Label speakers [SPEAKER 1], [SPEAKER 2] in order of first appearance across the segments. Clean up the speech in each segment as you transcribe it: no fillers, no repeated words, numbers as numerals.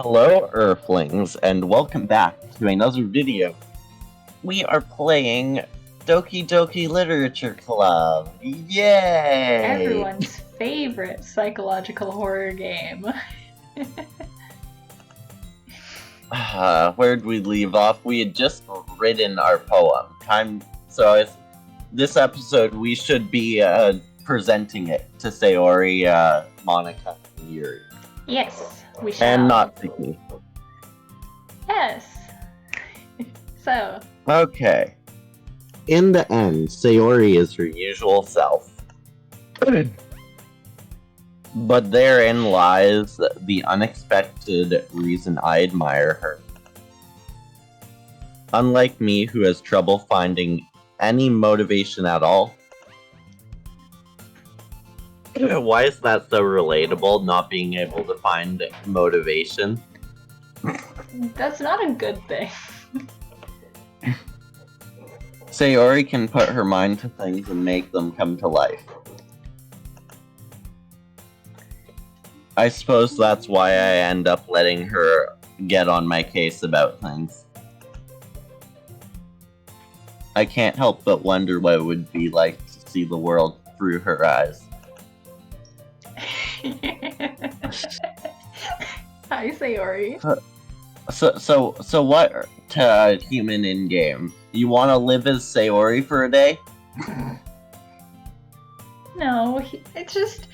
[SPEAKER 1] Hello, Earthlings, and welcome back to another video. We are playing Doki Doki Literature Club. Yay!
[SPEAKER 2] Everyone's favorite psychological horror game.
[SPEAKER 1] Where'd we leave off? We had just written our poem. This episode we should be presenting it to Sayori, Monika, and Yuri.
[SPEAKER 2] Yes, we shall.
[SPEAKER 1] And not Tiki.
[SPEAKER 2] Yes. So.
[SPEAKER 1] Okay. In the end, Sayori is her usual self. But therein lies the unexpected reason I admire her. Unlike me, who has trouble finding any motivation at all. Why is that so relatable, not being able to find motivation?
[SPEAKER 2] That's not a good thing.
[SPEAKER 1] Sayori can put her mind to things and make them come to life. I suppose that's why I end up letting her get on my case about things. I can't help but wonder what it would be like to see the world through her eyes.
[SPEAKER 2] Hi, Sayori.
[SPEAKER 1] So what to human in game? You want to live as Sayori for a day?
[SPEAKER 2] No, it's just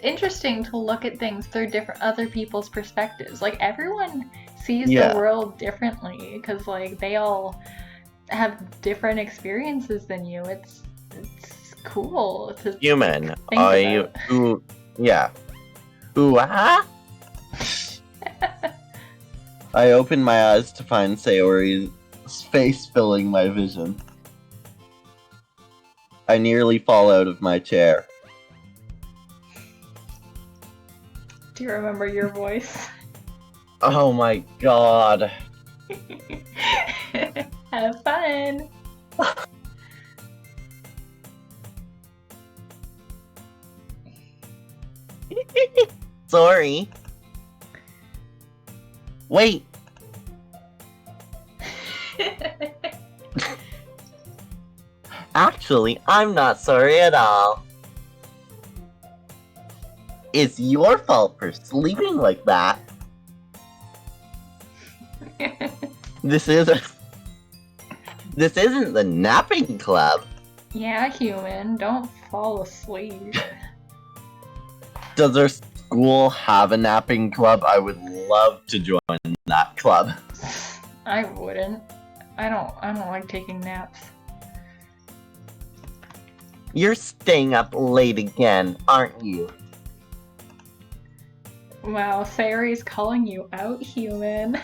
[SPEAKER 2] interesting to look at things through other people's perspectives. Like, everyone sees the world differently because, like, they all have different experiences than you. It's cool to
[SPEAKER 1] human.
[SPEAKER 2] Think about.
[SPEAKER 1] Yeah. Ooh, ah? I opened my eyes to find Sayori's face filling my vision. I nearly fall out of my chair.
[SPEAKER 2] Do you remember your voice?
[SPEAKER 1] Oh my god.
[SPEAKER 2] Have fun.
[SPEAKER 1] Sorry. Wait. Actually, I'm not sorry at all. It's your fault for sleeping like that. This isn't the napping club.
[SPEAKER 2] Yeah, human, don't fall asleep.
[SPEAKER 1] Does our school have a napping club? I would love to join that club.
[SPEAKER 2] I wouldn't. I don't like taking naps.
[SPEAKER 1] You're staying up late again, aren't you?
[SPEAKER 2] Wow, Sayori's calling you out, human.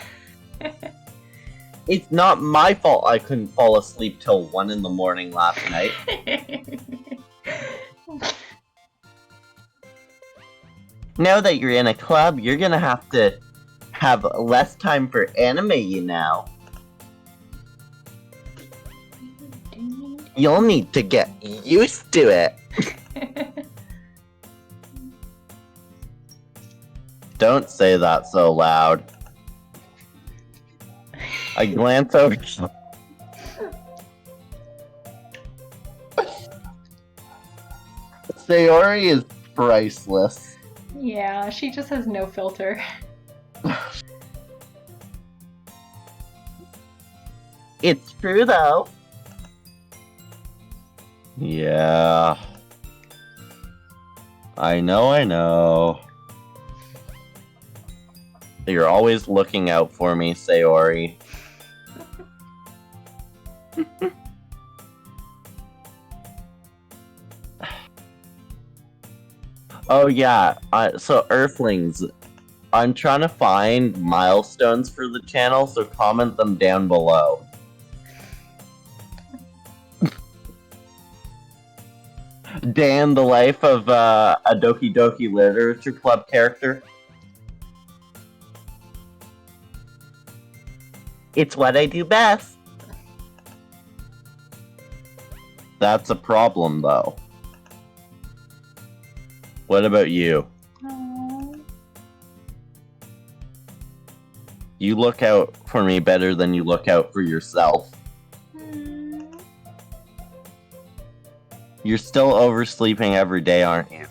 [SPEAKER 1] It's not my fault I couldn't fall asleep till 1 in the morning last night. Now that you're in a club, you're gonna have to have less time for anime, you know. You'll need to get used to it. Don't say that so loud. I glance over. Sayori is priceless.
[SPEAKER 2] Yeah, she just has no filter.
[SPEAKER 1] It's true, though. Yeah. I know. You're always looking out for me, Sayori. Oh yeah, so Earthlings, I'm trying to find milestones for the channel, so comment them down below. Day in the life of a Doki Doki Literature Club character. It's what I do best. That's a problem, though. What about you?
[SPEAKER 2] Aww.
[SPEAKER 1] You look out for me better than you look out for yourself. You're still oversleeping every day, aren't you?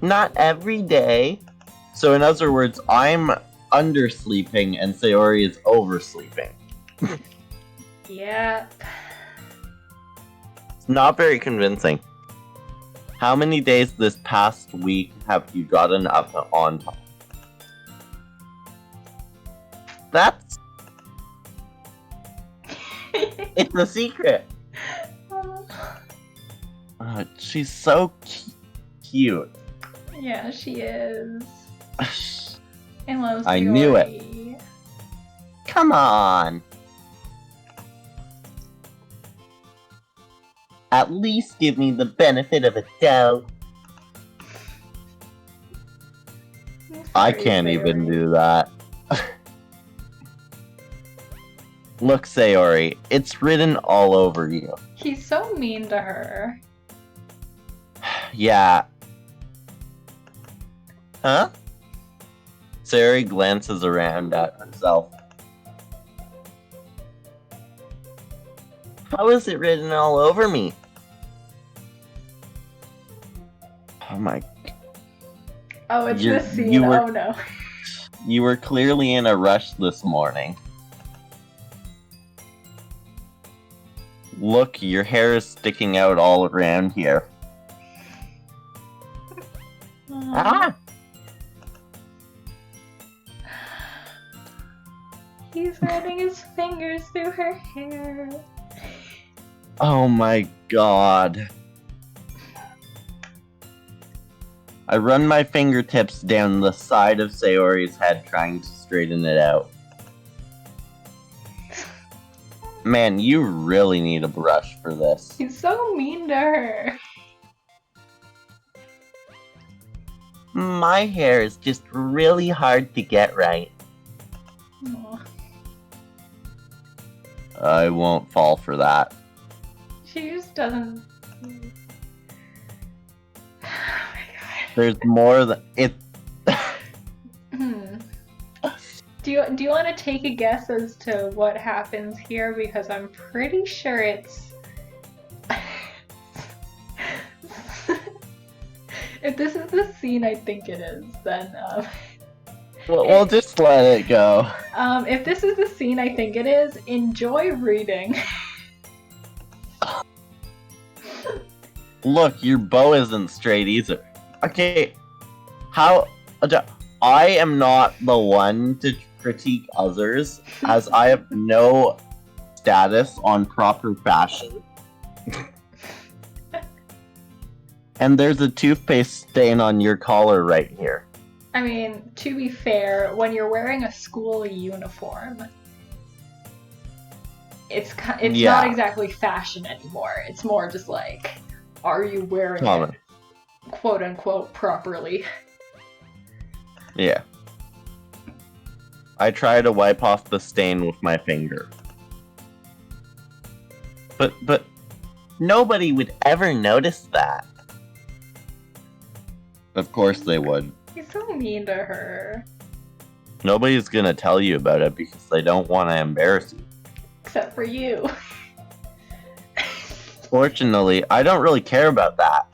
[SPEAKER 1] Not every day. So in other words, I'm undersleeping and Sayori is oversleeping.
[SPEAKER 2] Yeah.
[SPEAKER 1] It's not very convincing. How many days this past week have you gotten up on time? That's... It's a secret. She's so cute.
[SPEAKER 2] Yeah, she is. I love Sayori.
[SPEAKER 1] I knew it. Come on. At least give me the benefit of a doubt. I can't even do that. Look, Sayori, it's written all over you.
[SPEAKER 2] He's so mean to her.
[SPEAKER 1] Yeah. Huh? Sayori glances around at herself. How is it written all over me? Oh my...
[SPEAKER 2] Oh, it's this scene. Oh no.
[SPEAKER 1] You were clearly in a rush this morning. Look, your hair is sticking out all around here. Ah!
[SPEAKER 2] He's running his fingers through her hair.
[SPEAKER 1] Oh my god. I run my fingertips down the side of Sayori's head trying to straighten it out. Man, you really need a brush for this.
[SPEAKER 2] He's so mean to her.
[SPEAKER 1] My hair is just really hard to get right.
[SPEAKER 2] Aww.
[SPEAKER 1] I won't fall for that.
[SPEAKER 2] She just doesn't... Oh my god.
[SPEAKER 1] There's more than... It...
[SPEAKER 2] Do you want to take a guess as to what happens here? Because I'm pretty sure it's... If this is the scene I think it is, then...
[SPEAKER 1] We'll just let it go.
[SPEAKER 2] If this is the scene I think it is, enjoy reading.
[SPEAKER 1] Look, your bow isn't straight either. Okay, how... I am not the one to critique others, as I have no status on proper fashion. And there's a toothpaste stain on your collar right here.
[SPEAKER 2] I mean, to be fair, when you're wearing a school uniform, it's not exactly fashion anymore. It's more just like, are you wearing it, quote unquote, properly?
[SPEAKER 1] Yeah. I try to wipe off the stain with my finger. But nobody would ever notice that. Of course they would.
[SPEAKER 2] He's so mean to her.
[SPEAKER 1] Nobody's gonna tell you about it because they don't want to embarrass you.
[SPEAKER 2] Except for you.
[SPEAKER 1] Fortunately, I don't really care about that.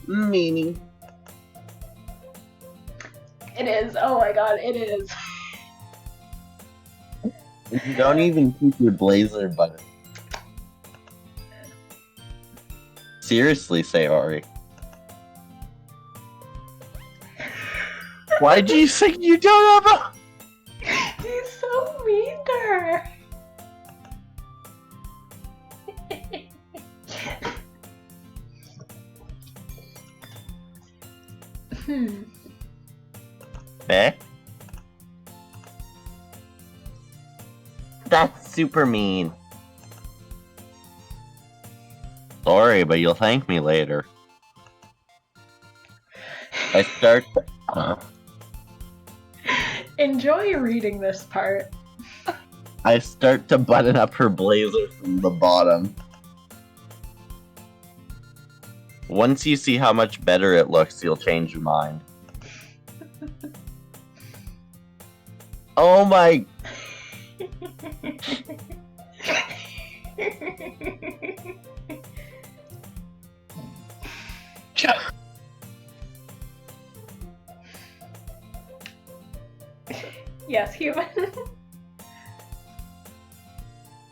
[SPEAKER 1] Meaning.
[SPEAKER 2] It is. Oh my god, it is.
[SPEAKER 1] You don't even keep your blazer button. Seriously, Sayori. Why do you think you don't have a...
[SPEAKER 2] He's so mean to her.
[SPEAKER 1] Eh? That's super mean. Sorry, but you'll thank me later. I start...
[SPEAKER 2] Enjoy reading this part.
[SPEAKER 1] I start to button up her blazer from the bottom. Once you see how much better it looks, you'll change your mind. Oh my...
[SPEAKER 2] Yes, human.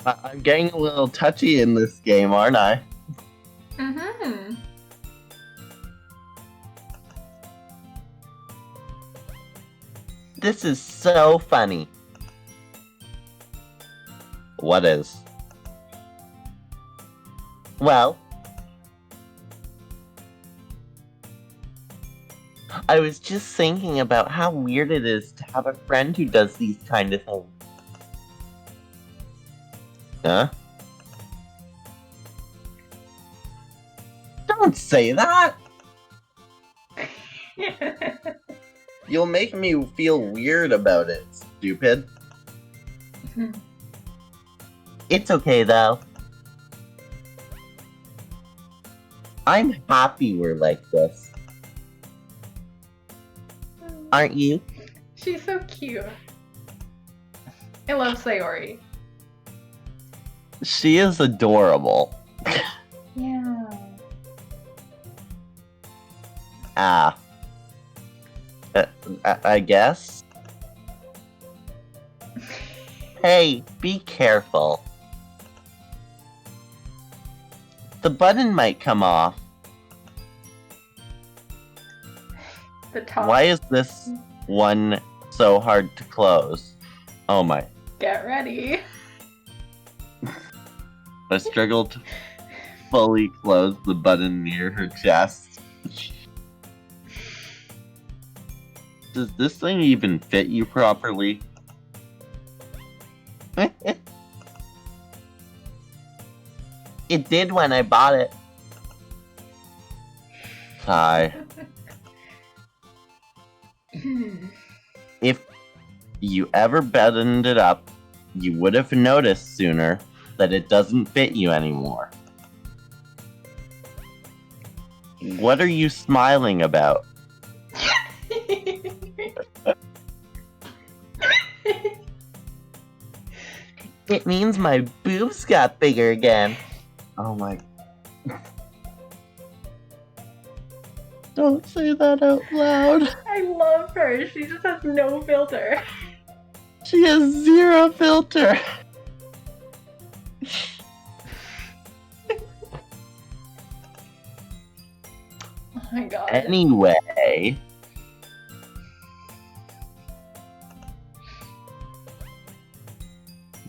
[SPEAKER 1] I'm getting a little touchy in this game, aren't I?
[SPEAKER 2] Mm-hmm.
[SPEAKER 1] This is so funny. What is? Well, I was just thinking about how weird it is to have a friend who does these kind of things. Huh? Don't say that! You'll make me feel weird about it, stupid. It's okay, though. I'm happy we're like this. Aren't you?
[SPEAKER 2] She's so cute. I love Sayori.
[SPEAKER 1] She is adorable.
[SPEAKER 2] Yeah.
[SPEAKER 1] I guess? Hey, be careful. The button might come off.
[SPEAKER 2] The top.
[SPEAKER 1] Why is this one so hard to close? Oh my.
[SPEAKER 2] Get ready.
[SPEAKER 1] I struggled to fully close the button near her chest. Does this thing even fit you properly? It did when I bought it. Hi. If you ever buttoned it up, you would have noticed sooner that it doesn't fit you anymore. What are you smiling about? It means my boobs got bigger again. Oh my... Don't say that out loud.
[SPEAKER 2] I love her. She just has no filter.
[SPEAKER 1] She has zero filter.
[SPEAKER 2] Oh my god.
[SPEAKER 1] Anyway...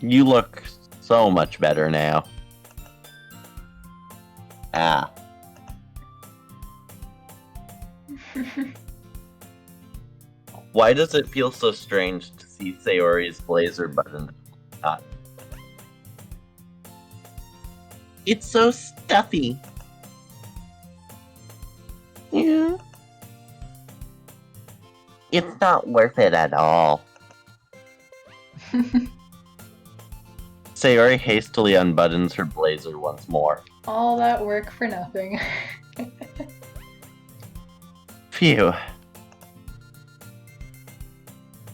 [SPEAKER 1] You look so much better now. Why does it feel so strange to see Sayori's blazer button? It's so stuffy. Yeah. It's not worth it at all. Sayori hastily unbuttons her blazer once more.
[SPEAKER 2] All that work for nothing.
[SPEAKER 1] Phew.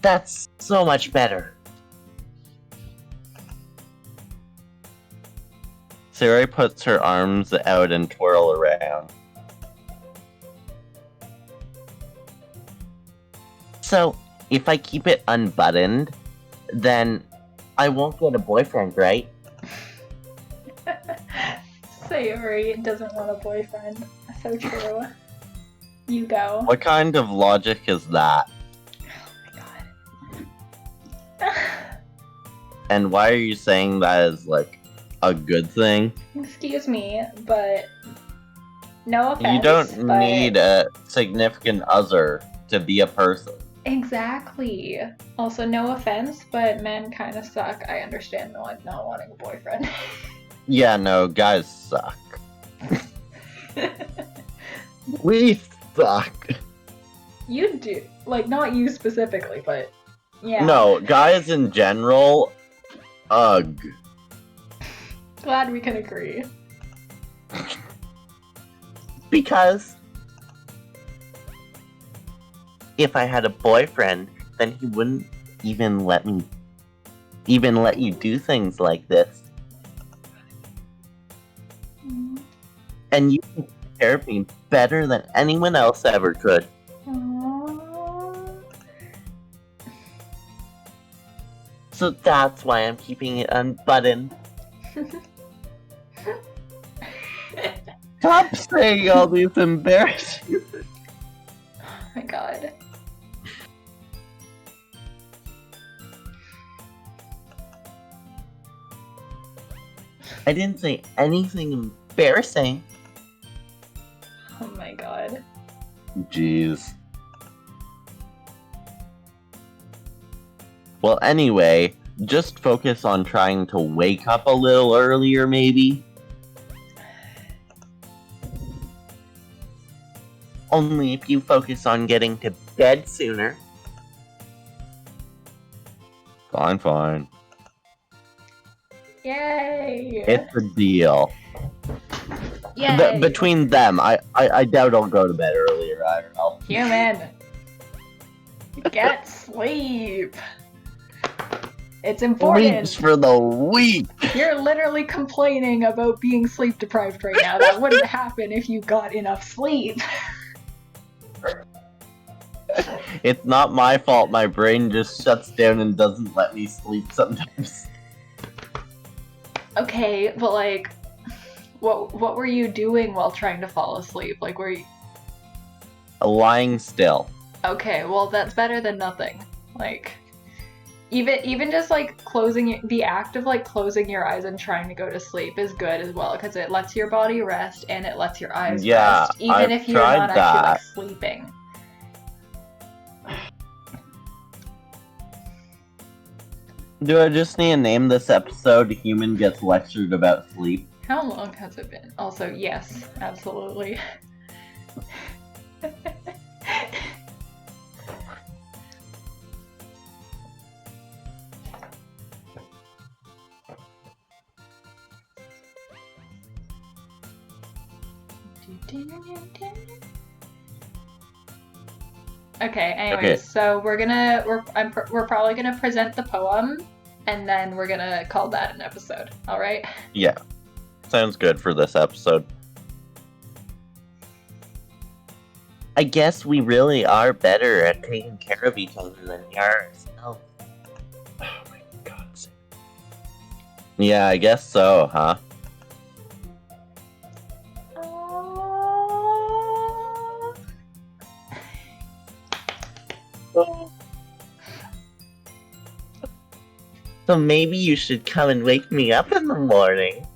[SPEAKER 1] That's so much better. Sayori puts her arms out and twirl around. So, if I keep it unbuttoned, then I won't get a boyfriend, right?
[SPEAKER 2] Sayori doesn't want a boyfriend. So true. You go.
[SPEAKER 1] What kind of logic is that?
[SPEAKER 2] Oh my god.
[SPEAKER 1] And why are you saying that is, like, a good thing?
[SPEAKER 2] Excuse me, but no offense.
[SPEAKER 1] You don't need a significant other to be a person.
[SPEAKER 2] Exactly. Also, no offense, but men kind of suck. I understand not wanting a boyfriend.
[SPEAKER 1] Yeah, no, guys suck. We suck.
[SPEAKER 2] You do. Like, not you specifically, but yeah.
[SPEAKER 1] No, guys in general, ugh.
[SPEAKER 2] Glad we can agree.
[SPEAKER 1] Because if I had a boyfriend, then he wouldn't even let you do things like this. And you can take care of me better than anyone else ever could. So that's why I'm keeping it unbuttoned. Stop saying all these embarrassing things.
[SPEAKER 2] Oh my god.
[SPEAKER 1] I didn't say anything embarrassing.
[SPEAKER 2] Oh my god.
[SPEAKER 1] Jeez. Well, anyway, just focus on trying to wake up a little earlier, maybe. Only if you focus on getting to bed sooner. Fine.
[SPEAKER 2] Yay!
[SPEAKER 1] It's a deal.
[SPEAKER 2] Yay!
[SPEAKER 1] Between them, I doubt I'll go to bed earlier. I don't know.
[SPEAKER 2] Human! Get sleep! It's important.
[SPEAKER 1] Sleeps for the weak.
[SPEAKER 2] You're literally complaining about being sleep deprived right now. That wouldn't happen if you got enough sleep.
[SPEAKER 1] It's not my fault. My brain just shuts down and doesn't let me sleep sometimes.
[SPEAKER 2] Okay, but like, what were you doing while trying to fall asleep? Like, were you...
[SPEAKER 1] Lying still.
[SPEAKER 2] Okay, well that's better than nothing. Like, even just like the act of like closing your eyes and trying to go to sleep is good as well, because it lets your body rest and it lets your eyes rest, even if you're not actually like sleeping.
[SPEAKER 1] Do I just need to name this episode Human Gets Lectured About Sleep?
[SPEAKER 2] How long has it been? Also, yes, absolutely. Okay, anyways, so we're probably gonna present the poem, and then we're gonna call that an episode, alright?
[SPEAKER 1] Yeah. Sounds good for this episode. I guess we really are better at taking care of each other than we are ourselves. Oh my god. Yeah, I guess so, huh? So maybe you should come and wake me up in the morning.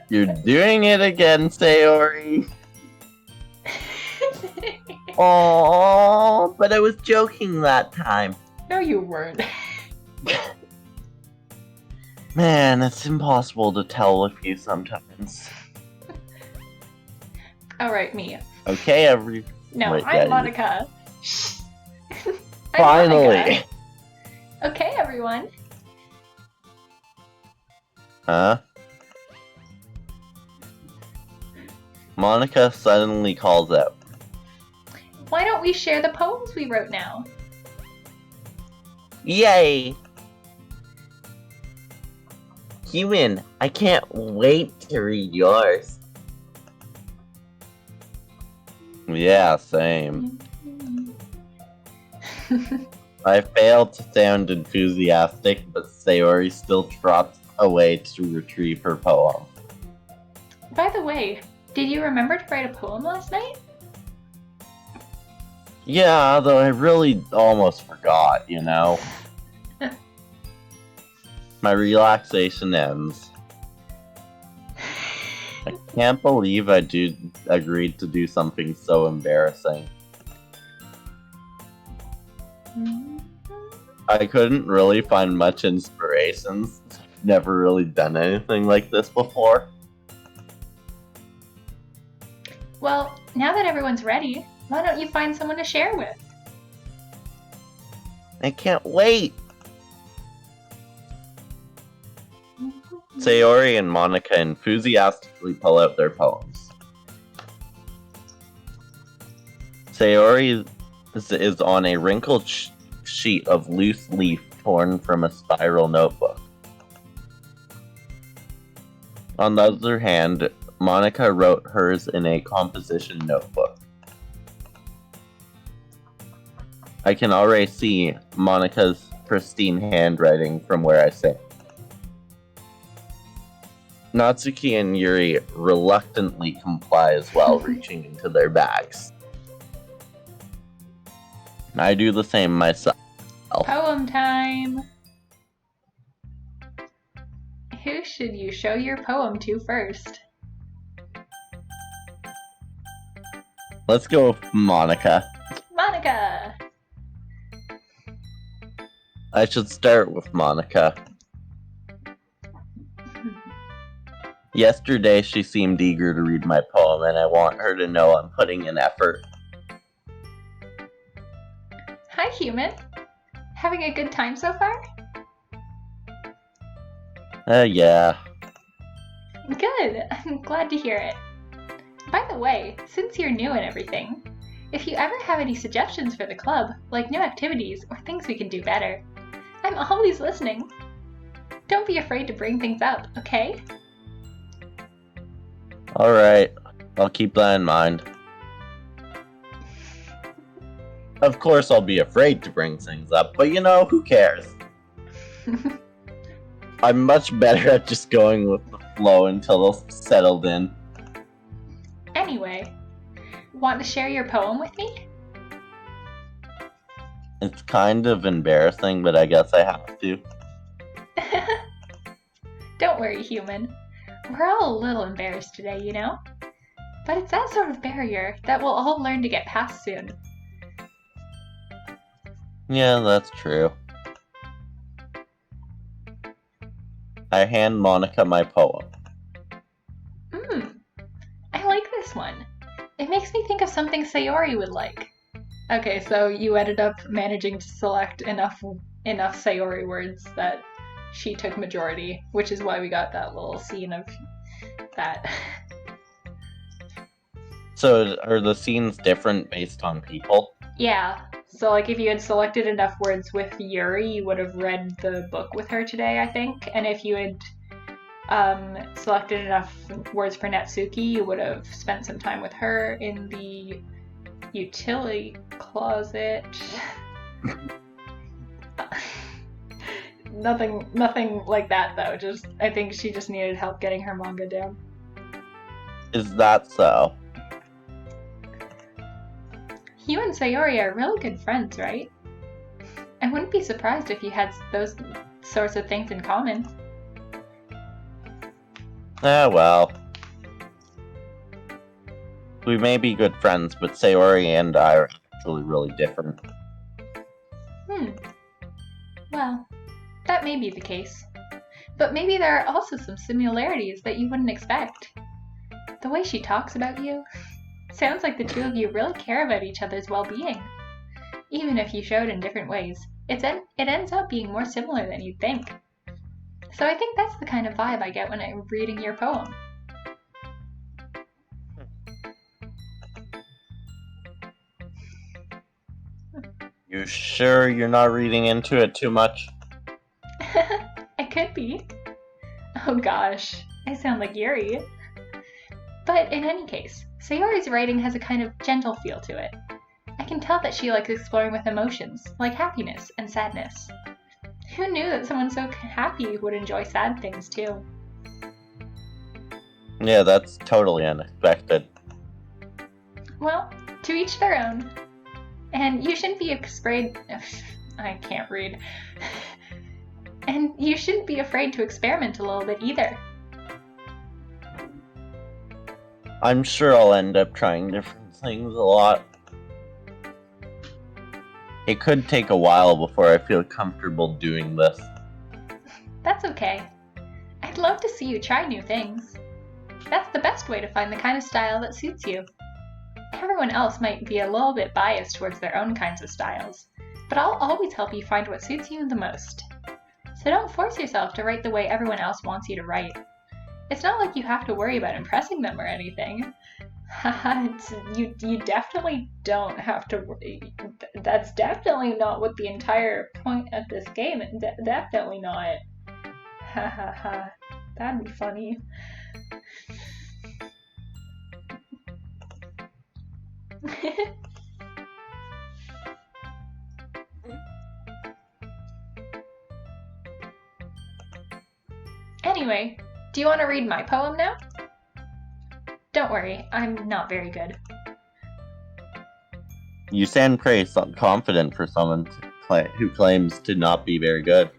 [SPEAKER 1] You're doing it again, Sayori. Oh, but I was joking that time.
[SPEAKER 2] No, you weren't.
[SPEAKER 1] Man, it's impossible to tell with you sometimes.
[SPEAKER 2] Alright, me.
[SPEAKER 1] Okay,
[SPEAKER 2] No,
[SPEAKER 1] Wait,
[SPEAKER 2] I'm
[SPEAKER 1] yeah,
[SPEAKER 2] Monika.
[SPEAKER 1] Finally!
[SPEAKER 2] Monika. Okay, everyone.
[SPEAKER 1] Huh? Monika suddenly calls out.
[SPEAKER 2] Why don't we share the poems we wrote now?
[SPEAKER 1] Yay! Human, I can't wait to read yours. Yeah, same. I failed to sound enthusiastic, but Sayori still trots away to retrieve her poem.
[SPEAKER 2] By the way, did you remember to write a poem last night?
[SPEAKER 1] Yeah, though I really almost forgot, you know? My relaxation ends. I can't believe I agreed to do something so embarrassing. I couldn't really find much inspiration. Never really done anything like this before.
[SPEAKER 2] Well, now that everyone's ready, why don't you find someone to share with?
[SPEAKER 1] I can't wait! Sayori and Monika enthusiastically pull out their poems. Sayori is on a wrinkled sheet of loose leaf torn from a spiral notebook. On the other hand, Monika wrote hers in a composition notebook. I can already see Monika's pristine handwriting from where I sit. Natsuki and Yuri reluctantly comply as well, reaching into their bags. I do the same myself.
[SPEAKER 2] Poem time! Who should you show your poem to first?
[SPEAKER 1] Let's go with Monika.
[SPEAKER 2] Monika!
[SPEAKER 1] I should start with Monika. Yesterday she seemed eager to read my poem, and I want her to know I'm putting in effort.
[SPEAKER 2] Hi, human. Having a good time so far?
[SPEAKER 1] Yeah.
[SPEAKER 2] Good. I'm glad to hear it. By the way, since you're new and everything, if you ever have any suggestions for the club, like new activities or things we can do better, I'm always listening. Don't be afraid to bring things up, okay?
[SPEAKER 1] Alright, I'll keep that in mind. Of course I'll be afraid to bring things up, but who cares? I'm much better at just going with the flow until they're settled in.
[SPEAKER 2] Anyway, want to share your poem with me?
[SPEAKER 1] It's kind of embarrassing, but I guess I have to.
[SPEAKER 2] Don't worry, human. We're all a little embarrassed today, But it's that sort of barrier that we'll all learn to get past soon.
[SPEAKER 1] Yeah, that's true. I hand Monika my poem.
[SPEAKER 2] I like this one. It makes me think of something Sayori would like. Okay, so you ended up managing to select enough Sayori words that she took majority, which is why we got that little scene of that.
[SPEAKER 1] So, are the scenes different based on people?
[SPEAKER 2] Yeah. So, if you had selected enough words with Yuri, you would have read the book with her today, I think. And if you had selected enough words for Natsuki, you would have spent some time with her in the utility closet. Nothing like that, though. I think she just needed help getting her manga down.
[SPEAKER 1] Is that so?
[SPEAKER 2] You and Sayori are really good friends, right? I wouldn't be surprised if you had those sorts of things in common.
[SPEAKER 1] Well. We may be good friends, but Sayori and I are actually really different.
[SPEAKER 2] Well, that may be the case. But maybe there are also some similarities that you wouldn't expect. The way she talks about you sounds like the two of you really care about each other's well-being. Even if you showed in different ways, it ends up being more similar than you'd think. So I think that's the kind of vibe I get when I'm reading your poem.
[SPEAKER 1] You sure you're not reading into it too much?
[SPEAKER 2] I could be. Oh gosh, I sound like Yuri. But in any case, Sayori's writing has a kind of gentle feel to it. I can tell that she likes exploring with emotions, like happiness and sadness. Who knew that someone so happy would enjoy sad things too?
[SPEAKER 1] Yeah, that's totally unexpected.
[SPEAKER 2] Well, to each their own. And you shouldn't be afraid... I can't read. And you shouldn't be afraid to experiment a little bit either.
[SPEAKER 1] I'm sure I'll end up trying different things a lot. It could take a while before I feel comfortable doing this.
[SPEAKER 2] That's okay. I'd love to see you try new things. That's the best way to find the kind of style that suits you. Everyone else might be a little bit biased towards their own kinds of styles, but I'll always help you find what suits you the most. So don't force yourself to write the way everyone else wants you to write. It's not like you have to worry about impressing them or anything. You definitely don't have to worry. That's definitely not what the entire point of this game is. Definitely not. Ha ha ha. That'd be funny. Anyway, do you want to read my poem now? Don't worry, I'm not very good.
[SPEAKER 1] You sound pretty confident for someone who claims to not be very good.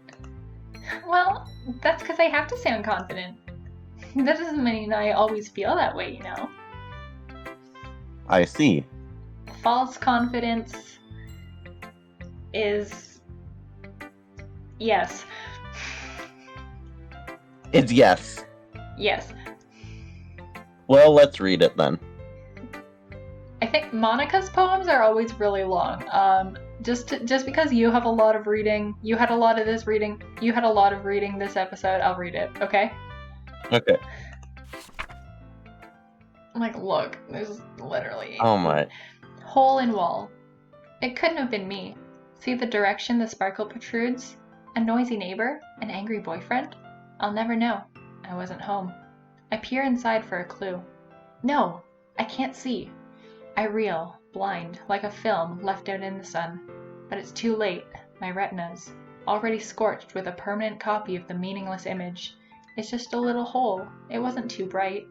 [SPEAKER 2] Well, that's because I have to sound confident. That doesn't mean I always feel that way, you know.
[SPEAKER 1] I see.
[SPEAKER 2] False confidence is... yes.
[SPEAKER 1] It's yes.
[SPEAKER 2] Yes.
[SPEAKER 1] Well, let's read it then.
[SPEAKER 2] I think Monika's poems are always really long. Just because you have a lot of reading, you had a lot of this reading, you had a lot of reading this episode, I'll read it, okay?
[SPEAKER 1] Okay.
[SPEAKER 2] Like, look, there's literally...
[SPEAKER 1] Oh my.
[SPEAKER 2] Hole in wall. It couldn't have been me. See the direction the sparkle protrudes? A noisy neighbor? An angry boyfriend? I'll never know. I wasn't home. I peer inside for a clue. No, I can't see. I reel, blind, like a film left out in the sun. But it's too late. My retinas, already scorched with a permanent copy of the meaningless image. It's just a little hole. It wasn't too bright.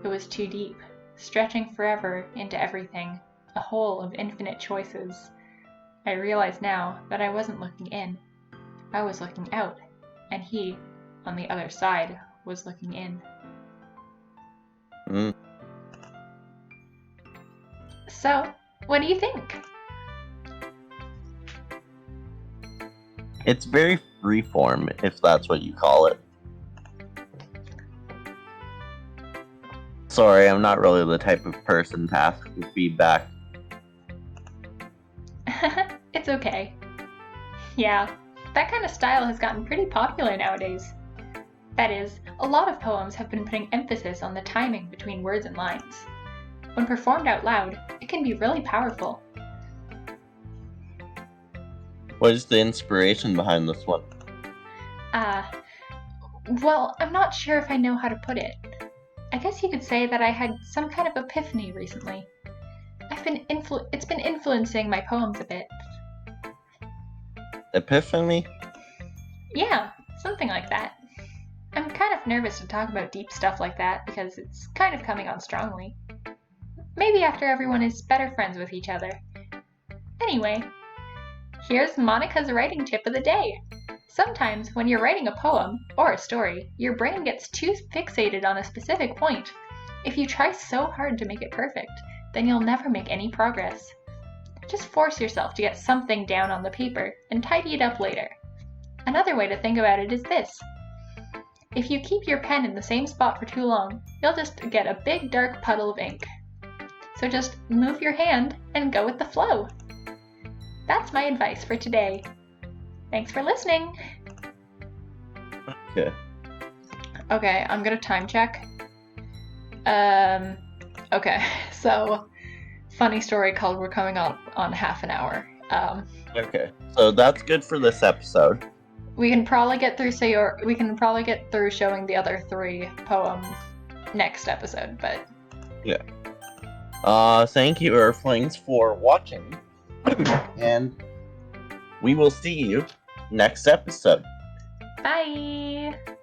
[SPEAKER 2] It was too deep, stretching forever into everything. A hole of infinite choices. I realize now that I wasn't looking in. I was looking out, and he, on the other side, was looking in. So, what do you think?
[SPEAKER 1] It's very freeform, if that's what you call it. Sorry, I'm not really the type of person to ask for feedback.
[SPEAKER 2] It's okay. Yeah, that kind of style has gotten pretty popular nowadays. That is, a lot of poems have been putting emphasis on the timing between words and lines. When performed out loud, it can be really powerful.
[SPEAKER 1] What is the inspiration behind this one?
[SPEAKER 2] Well, I'm not sure if I know how to put it. I guess you could say that I had some kind of epiphany recently. It's been influencing my poems a bit.
[SPEAKER 1] Epiphany?
[SPEAKER 2] Yeah, something like that. I'm kind of nervous to talk about deep stuff like that because it's kind of coming on strongly. Maybe after everyone is better friends with each other. Anyway, here's Monika's writing tip of the day. Sometimes when you're writing a poem or a story, your brain gets too fixated on a specific point. If you try so hard to make it perfect, then you'll never make any progress. Just force yourself to get something down on the paper and tidy it up later. Another way to think about it is this. If you keep your pen in the same spot for too long, you'll just get a big dark puddle of ink. So just move your hand and go with the flow. That's my advice for today. Thanks for listening. Okay, I'm gonna time check. Okay, so funny story called we're coming on half an hour.
[SPEAKER 1] Okay, so that's good for this episode.
[SPEAKER 2] We can probably get through showing the other 3 poems next episode, but
[SPEAKER 1] yeah. Thank you, Earthlings, for watching, and we will see you next episode.
[SPEAKER 2] bye!